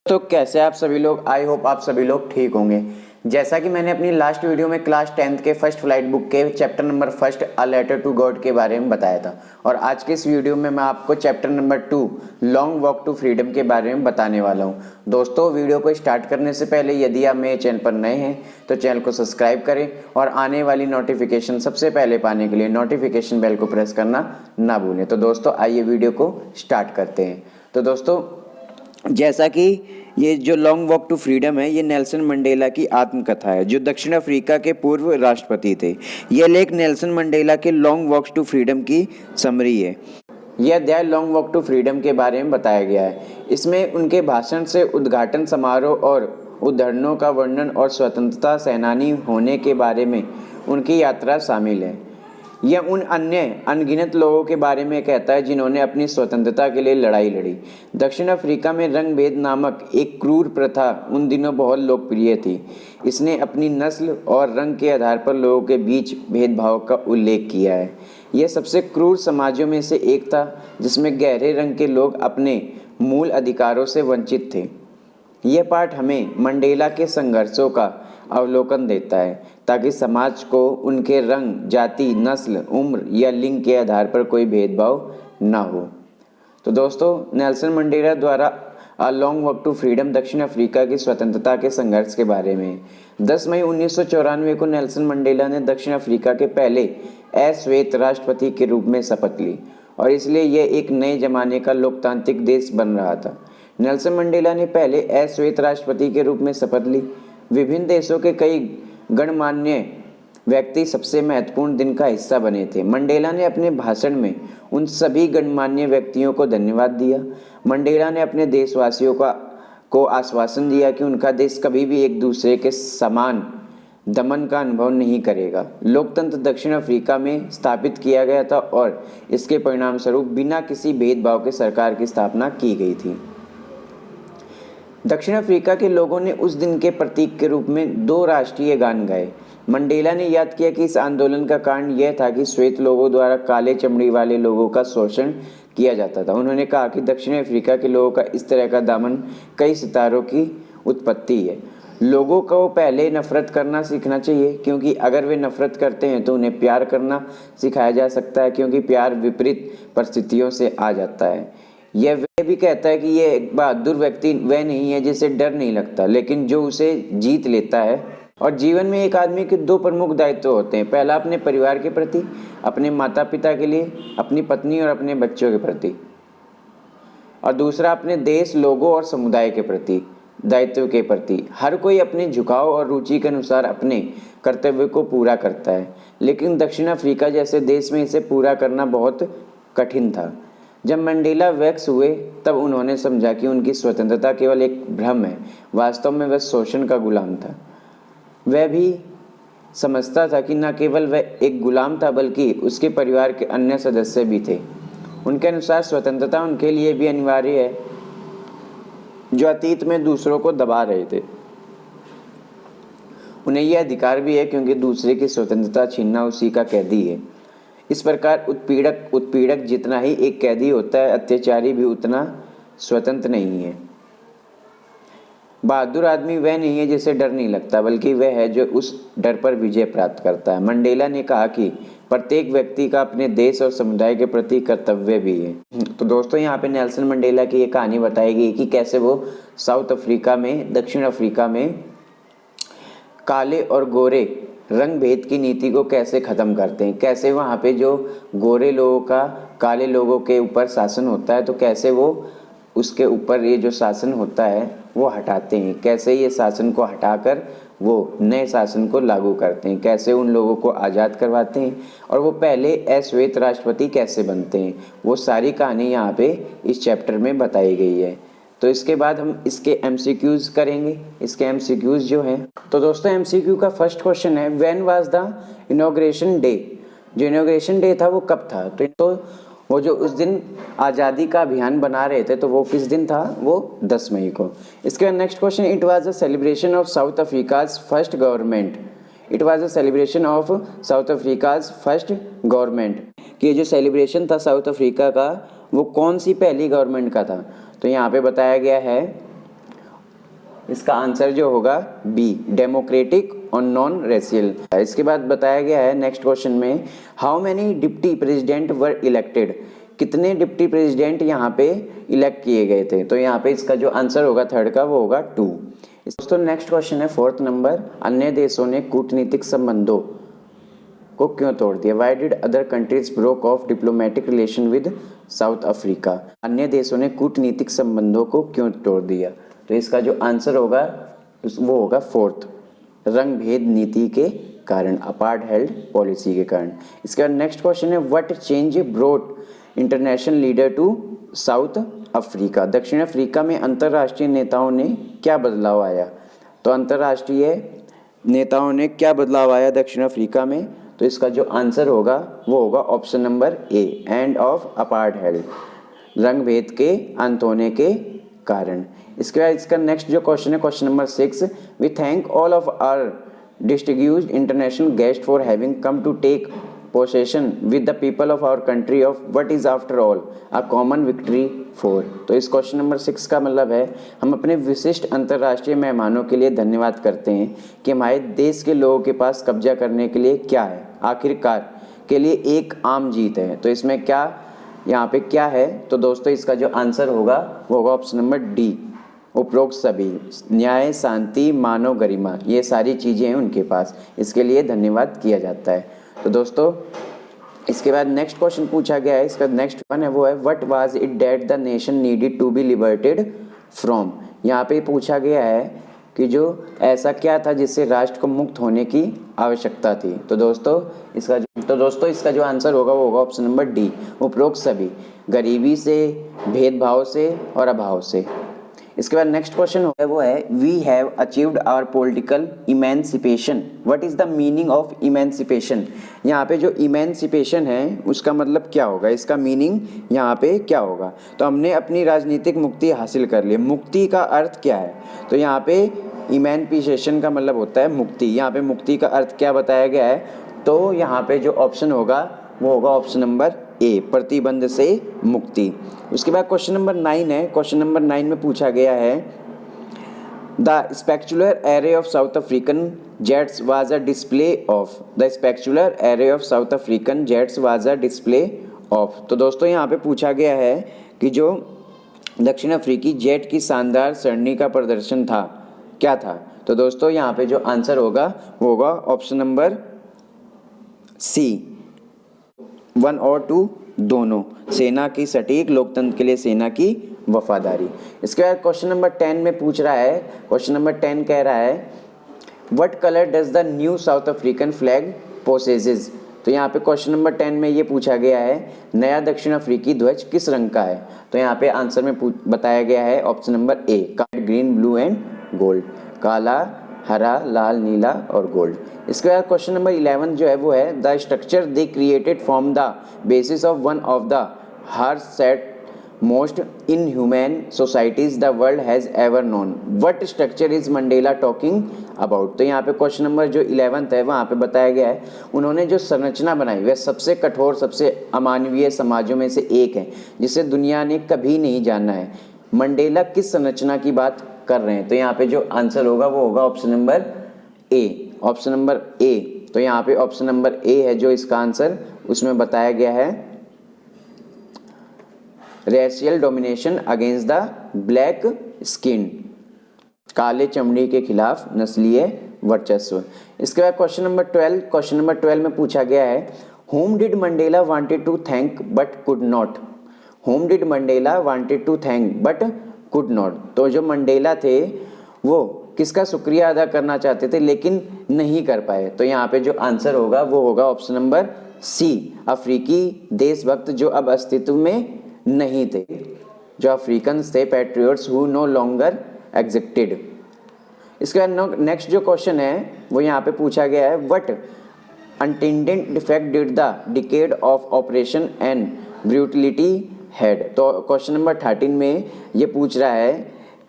तो कैसे आप सभी लोग, आई होप आप सभी लोग ठीक होंगे। जैसा कि मैंने अपनी लास्ट वीडियो में क्लास 10th के फर्स्ट फ्लाइट बुक के chapter number first a letter to God के बारे में बताया था, और आज के इस वीडियो में मैं आपको chapter number 2 long walk to freedom के बारे में बताने वाला हूं। दोस्तों, वीडियो को स्टार्ट करने से पहले यदि आप मेरे चैनल पर नए हैं तो चैनल को सब्सक्राइब करें और आने वाली नोटिफिकेशन सबसे पहले पाने के लिए नोटिफिकेशन बेल को प्रेस करना ना भूलें। तो दोस्तों, आइए वीडियो को स्टार्ट करते हैं। तो दोस्तों, जैसा कि ये जो लॉन्ग वॉक टू फ्रीडम है, ये नेल्सन मंडेला की आत्मकथा है, जो दक्षिण अफ्रीका के पूर्व राष्ट्रपति थे। यह लेख नेल्सन मंडेला के लॉन्ग वॉक टू फ्रीडम की समरी है। यह अध्याय लॉन्ग वॉक टू फ्रीडम के बारे में बताया गया है। इसमें उनके भाषण से उद्घाटन समारोह और उद्धरणों का वर्णन और स्वतंत्रता सेनानी होने के बारे में उनकी यात्रा शामिल है। यह उन अन्य अनगिनत लोगों के बारे में कहता है जिन्होंने अपनी स्वतंत्रता के लिए लड़ाई लड़ी। दक्षिण अफ्रीका में रंग भेद नामक एक क्रूर प्रथा उन दिनों बहुत लोकप्रिय थी। इसने अपनी नस्ल और रंग के आधार पर लोगों के बीच भेदभाव का उल्लेख किया है। यह सबसे क्रूर समाजों में से एक था, जिसमें गहरे रंग के लोग अपने मूल अधिकारों से वंचित थे। यह पाठ हमें मंडेला के संघर्षों का अवलोकन देता है, ताकि समाज को उनके रंग, जाति, नस्ल, उम्र या लिंग के आधार पर कोई भेदभाव ना हो। तो दोस्तों, नेल्सन मंडेला द्वारा a long walk to freedom दक्षिण अफ्रीका की स्वतंत्रता के संघर्ष के बारे में 10 मई 1994 को नेल्सन मंडेला ने दक्षिण अफ्रीका के पहले अश्वेत राष्ट्रपति के रूप में शपथ ली, और इसलिए यह एक नए जमाने का लोकतांत्रिक देश बन रहा था। नेल्सन मंडेला ने पहले अश्वेत राष्ट्रपति के रूप में शपथ ली। विभिन्न देशों के कई गणमान्य व्यक्ति सबसे महत्वपूर्ण दिन का हिस्सा बने थे। मंडेला ने अपने भाषण में उन सभी गणमान्य व्यक्तियों को धन्यवाद दिया। मंडेला ने अपने देशवासियों को आश्वासन दिया कि उनका देश कभी भी एक दूसरे के समान दमन का अनुभव नहीं करेगा। लोकतंत्र दक्षिण अफ्रीका में स्थापित किया गया था, और इसके परिणाम स्वरूप बिना किसी भेदभाव के सरकार की स्थापना की गई थी। दक्षिण अफ्रीका के लोगों ने उस दिन के प्रतीक के रूप में 2 राष्ट्रीय गान गाए। मंडेला ने याद किया कि इस आंदोलन का कारण यह था कि श्वेत लोगों द्वारा काले चमड़ी वाले लोगों का शोषण किया जाता था। उन्होंने कहा कि दक्षिण अफ्रीका के लोगों का इस तरह का दमन कई सितारों की उत्पत्ति है। लोगों को पहले नफरत करना सीखना चाहिए, क्योंकि अगर वे नफरत करते हैं तो उन्हें प्यार करना सिखाया जा सकता है, क्योंकि प्यार विपरीत परिस्थितियों से आ जाता है। यह वह भी कहता है कि यह एक बहादुर व्यक्ति वह नहीं है जिसे डर नहीं लगता, लेकिन जो उसे जीत लेता है। और जीवन में एक आदमी के 2 प्रमुख दायित्व होते हैं। पहला अपने परिवार के प्रति, अपने माता पिता के लिए, अपनी पत्नी और अपने बच्चों के प्रति, और दूसरा अपने देश, लोगों और समुदाय के प्रति दायित्व के प्रति। हर कोई अपने झुकाव और रुचि के अनुसार अपने कर्तव्य को पूरा करता है, लेकिन दक्षिण अफ्रीका जैसे देश में इसे पूरा करना बहुत कठिन था। जब मंडेला वैक्स हुए, तब उन्होंने समझा कि उनकी स्वतंत्रता केवल एक भ्रम है। वास्तव में वह शोषण का गुलाम था। वह भी समझता था कि न केवल वह एक गुलाम था, बल्कि उसके परिवार के अन्य सदस्य भी थे। उनके अनुसार स्वतंत्रता उनके लिए भी अनिवार्य है, जो अतीत में दूसरों को दबा रहे थे। उन्हें यह अधिकार भी है, क्योंकि दूसरे की स्वतंत्रता छीनना उसी का कैदी है। इस प्रकार उत्पीड़क जितना ही एक कैदी होता है, अत्याचारी भी उतना स्वतंत्र नहीं है। बहादुर आदमी वह नहीं है जिसे डर नहीं लगता, बल्कि वह है जो उस डर पर विजय प्राप्त करता है। मंडेला ने कहा कि प्रत्येक व्यक्ति का अपने देश और समुदाय के प्रति कर्तव्य भी है। तो दोस्तों, यहाँ पे नेल्सन मंडेला की एक कहानी बताई गई कि कैसे वो साउथ अफ्रीका में, दक्षिण अफ्रीका में काले और गोरे रंग भेद की नीति को कैसे ख़त्म करते हैं, कैसे वहाँ पे जो गोरे लोगों का काले लोगों के ऊपर शासन होता है, तो कैसे वो उसके ऊपर ये जो शासन होता है वो हटाते हैं, कैसे ये शासन को हटाकर वो नए शासन को लागू करते हैं, कैसे उन लोगों को आज़ाद करवाते हैं, और वो पहले अश्वेत राष्ट्रपति कैसे बनते हैं। वो सारी कहानी यहाँ पे इस चैप्टर में बताई गई है। तो इसके बाद हम इसके एमसीक्यूज करेंगे। इसके एमसीक्यूज जो हैं, तो दोस्तों एमसीक्यू का फर्स्ट क्वेश्चन है, when was the inauguration day. जो इनॉग्रेशन डे था वो कब था? तो वो जो उस दिन आज़ादी का अभियान बना रहे थे, तो वो किस दिन था? वो 10 मई को। इसके बाद next question, it was a celebration of south Africa's first government. It was a celebration of south Africa's first government. कि ये जो सेलिब्रेशन था साउथ अफ्रीका का, वो कौन सी पहली गवर्नमेंट का था? तो यहाँ पे बताया गया है इसका आंसर जो होगा बी, डेमोक्रेटिक और नॉन रेशियल। इसके बाद बताया गया है नेक्स्ट क्वेश्चन में, how many deputy president were elected, कितने डिप्टी प्रेसिडेंट यहाँ पे इलेक्ट किए गए थे। तो यहाँ पे इसका जो आंसर होगा थर्ड का वो होगा 2। दोस्तों नेक्स्ट क्वेश्चन है 4th नंबर, अन्य देशों ने कूटनीतिक संबंधों को क्यों तोड़ दिया। Why did other countries broke of diplomatic relation with south Africa, अन्य देशों ने कूटनीतिक संबंधों को क्यों तोड़ दिया। तो इसका जो आंसर होगा वो होगा 4th, रंग भेद नीति के कारण, अपार्थाइड पॉलिसी के कारण। इसके बाद नेक्स्ट क्वेश्चन है, what change brought international leader to South Africa, दक्षिण अफ्रीका में अंतर्राष्ट्रीय नेताओं ने क्या बदलाव आया। तो अंतर्राष्ट्रीय नेताओं ने क्या बदलाव आया दक्षिण अफ्रीका में। तो इसका जो आंसर होगा वो होगा option number A, end of apartheid, रंग भेद के अंत होने के कारण। इसके बाद इसका नेक्स्ट जो क्वेश्चन है question number 6, we thank all of our distinguished international guest for having come to take possession with the people of our country of what is after all a common victory for. तो इस question number 6 का मतलब है, हम अपने विशिष्ट अंतर्राष्ट्रीय मेहमानों के लिए धन्यवाद करते हैं कि हमारे देश के लोगों के पास कब्जा करने के लिए क्या है, आखिरकार के लिए एक आम जीत है। तो इसमें क्या यहाँ पे क्या है। तो दोस्तों इसका जो आंसर होगा वो होगा ऑप्शन नंबर डी, उपरोक्त सभी, न्याय, शांति, मानव गरिमा, ये सारी चीज़ें हैं उनके पास, इसके लिए धन्यवाद किया जाता है। तो दोस्तों इसके बाद नेक्स्ट क्वेश्चन पूछा गया है, इसका नेक्स्ट वन है वो है, what was it that the nation needed to be liberated from. यहाँ पे पूछा गया है कि जो ऐसा क्या था जिससे राष्ट्र को मुक्त होने की आवश्यकता थी। तो दोस्तों इसका जो आंसर होगा वो होगा ऑप्शन नंबर डी, उपरोक्त सभी, गरीबी से, भेदभाव से और अभाव से। इसके बाद नेक्स्ट क्वेश्चन है वो है, we have achieved our political emancipation, what is the meaning of emancipation. यहाँ पे जो इमेंसिपेशन है उसका मतलब क्या होगा, इसका मीनिंग यहाँ पे क्या होगा। तो हमने अपनी राजनीतिक मुक्ति हासिल कर ली। मुक्ति का अर्थ क्या है। तो यहाँ पे इमेंसिपेशन का मतलब होता है मुक्ति। यहाँ पे मुक्ति का अर्थ क्या बताया गया है। तो यहाँ पे जो ऑप्शन होगा वो होगा ऑप्शन नंबर ए, प्रतिबंध से मुक्ति। उसके बाद क्वेश्चन नंबर 9 है, क्वेश्चन नंबर 9 में पूछा गया है, the specular array of south African jets was a display of, the specular array of south African jets was a display of. तो दोस्तों यहाँ पे पूछा गया है कि जो दक्षिण अफ्रीकी जेट की शानदार सरणी का प्रदर्शन था क्या था। तो दोस्तों यहाँ पे जो आंसर होगा वो होगा ऑप्शन नंबर सी, 1 और 2 दोनों, सेना की सटीक, लोकतंत्र के लिए सेना की वफादारी। इसके बाद क्वेश्चन नंबर 10 में पूछ रहा है, क्वेश्चन नंबर 10 कह रहा है, what colour does the new south African flag possesses. तो यहाँ पे क्वेश्चन नंबर 10 में ये पूछा गया है, नया दक्षिण अफ्रीकी ध्वज किस रंग का है। तो यहाँ पे आंसर में बताया गया है option number A, green, blue and gold, काला, हरा, लाल, नीला और गोल्ड। इसके बाद क्वेश्चन नंबर 11 जो है वो है, the structure they created form the basis of one of the harsh set most inhuman societies the world has ever known, what structure is Mandela talking about. तो यहाँ पे क्वेश्चन नंबर जो 11 है वहाँ पे बताया गया है, उन्होंने जो संरचना बनाई वह सबसे कठोर, सबसे अमानवीय समाजों में से एक है जिसे दुनिया ने कभी नहीं जाना है। मंडेला किस संरचना की बात कर रहे हैं। तो यहाँ पे जो आंसर होगा वो होगा ऑप्शन नंबर ए, ऑप्शन नंबर ए। तो यहाँ पे ऑप्शन नंबर ए है जो इसका आंसर, उसमें बताया गया है racial domination against the black skin, काले चमड़ी के खिलाफ नस्लीय वर्चस्व। इसके बाद क्वेश्चन नंबर 12, क्वेश्चन नंबर 12 में पूछा गया है, whom did Mandela wanted to thank but could not, whom did Mandela wanted to thank but could not। तो जो मंडेला थे वो किसका शुक्रिया अदा करना चाहते थे लेकिन नहीं कर पाए। तो यहाँ पे जो आंसर होगा वो होगा ऑप्शन नंबर सी, अफ्रीकी देशभक्त जो अब अस्तित्व में नहीं थे, जो अफ्रीकन थे, patriots who know longer existed. इसके बाद नेक्स्ट जो क्वेश्चन है वो यहाँ पे पूछा गया है, what untended defect did the decade of operation and brutality had. तो क्वेश्चन नंबर 13 में ये पूछ रहा है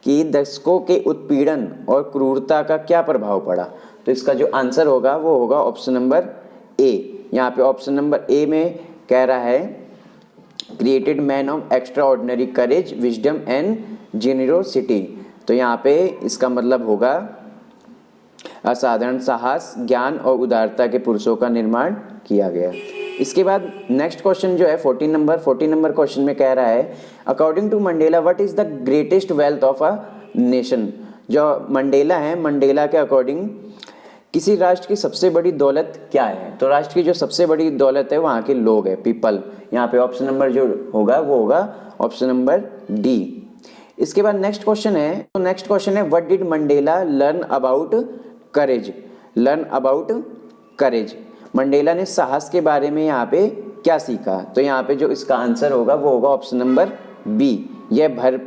कि दशकों के उत्पीड़न और क्रूरता का क्या प्रभाव पड़ा। तो इसका जो आंसर होगा वो होगा ऑप्शन नंबर ए। यहाँ पे ऑप्शन नंबर ए में कह रहा है, created man of extra ordinary courage, wisdom and generosity. तो यहाँ पे इसका मतलब होगा असाधारण साहस, ज्ञान और उदारता के पुरुषों का निर्माण किया गया। इसके बाद नेक्स्ट क्वेश्चन जो है 14 नंबर क्वेश्चन में कह रहा है according to Mandela what is the greatest wealth of a nation. जो मंडेला है, मंडेला के अकॉर्डिंग किसी राष्ट्र की सबसे बड़ी दौलत क्या है? तो राष्ट्र की जो सबसे बड़ी दौलत है वहाँ के लोग है, पीपल। यहाँ पे ऑप्शन नंबर जो होगा वो होगा ऑप्शन नंबर डी। इसके बाद नेक्स्ट क्वेश्चन है, तो नेक्स्ट क्वेश्चन है what did Mandela learn about courage. Learn about courage, Mandela ने साहस के बारे में यहाँ पे क्या सीखा? तो यहाँ पे जो इसका आंसर होगा वो होगा ऑप्शन नंबर बी, यह भय।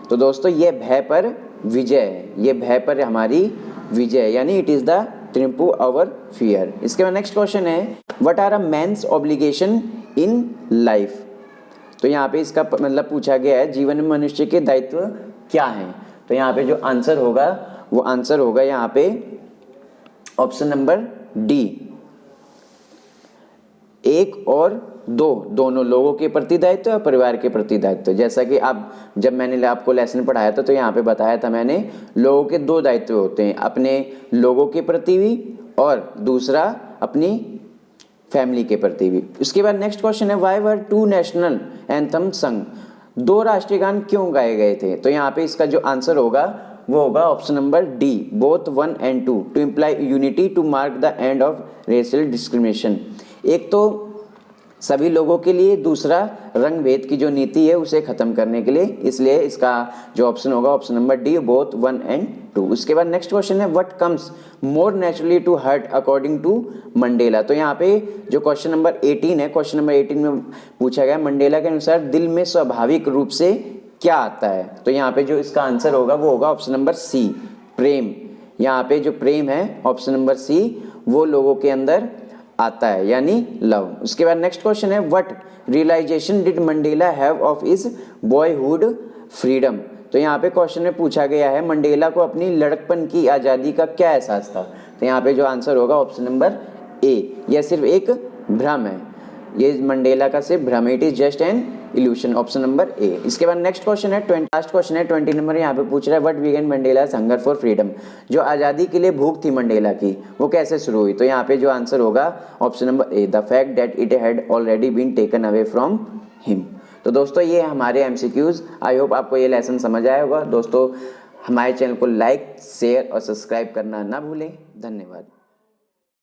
तो दोस्तों ये भय पर विजय है, ये भय पर हमारी विजय, यानी it is the triumph over fear. इसके बाद नेक्स्ट क्वेश्चन है what are a man's obligation in life. तो यहाँ पे इसका मतलब पूछा गया है जीवन में मनुष्य के दायित्व क्या हैं। तो यहाँ पे जो आंसर होगा वो आंसर होगा यहाँ पे ऑप्शन नंबर डी, 1 और 2, दोनों, लोगों के प्रति दायित्व और परिवार के प्रति दायित्व। जैसा कि आप जब मैंने आपको लेसन पढ़ाया था तो यहाँ पे बताया था मैंने, लोगों के 2 दायित्व होते हैं, अपने लोगों के प्रति भी और दूसरा अपनी फैमिली के प्रति भी। उसके बाद नेक्स्ट क्वेश्चन है व्हाई वर 2 नेशनल एंथम संग। 2 राष्ट्रीय गान क्यों गाए गए थे? तो यहाँ पे इसका जो आंसर होगा वो होगा option number D, both 1 and 2 to imply unity to mark the end of racial discrimination. एक तो सभी लोगों के लिए, दूसरा रंग भेद की जो नीति है उसे खत्म करने के लिए, इसलिए इसका जो ऑप्शन होगा option number D, both 1 and 2। उसके बाद नेक्स्ट क्वेश्चन है what comes more naturally to heart according to Mandela. तो यहाँ पे जो क्वेश्चन नंबर 18 है, क्वेश्चन नंबर 18 में पूछा गया मंडेला के अनुसार दिल में स्वाभाविक रूप से क्या आता है। तो यहाँ पे जो इसका आंसर होगा वो होगा ऑप्शन नंबर सी, प्रेम। यहाँ पे जो प्रेम है ऑप्शन नंबर सी वो लोगों के अंदर आता है, यानी लव। उसके बाद नेक्स्ट क्वेश्चन है what realization did Mandela have of his boyhood freedom. तो यहाँ पे क्वेश्चन में पूछा गया है मंडेला को अपनी लड़कपन की आज़ादी का क्या एहसास था। तो यहाँ पे जो आंसर होगा ऑप्शन नंबर ए, यह सिर्फ एक भ्रम है, ये मंडेला का सिर्फ भ्रम, it is just an illusion, option number A. इसके बाद नेक्स्ट क्वेश्चन है लास्ट क्वेश्चन है 20 नंबर, यहाँ पे पूछ रहा है what began Mandela's hunger for freedom. जो आज़ादी के लिए भूख थी मंडेला की वो कैसे शुरू हुई? तो यहाँ पे जो आंसर होगा option number A, the fact that it had already been taken away from him. तो दोस्तों ये हमारे MCQs। आई होप आपको ये लेसन समझ आया होगा। दोस्तों हमारे चैनल को लाइक, शेयर और सब्सक्राइब करना ना भूलें। धन्यवाद।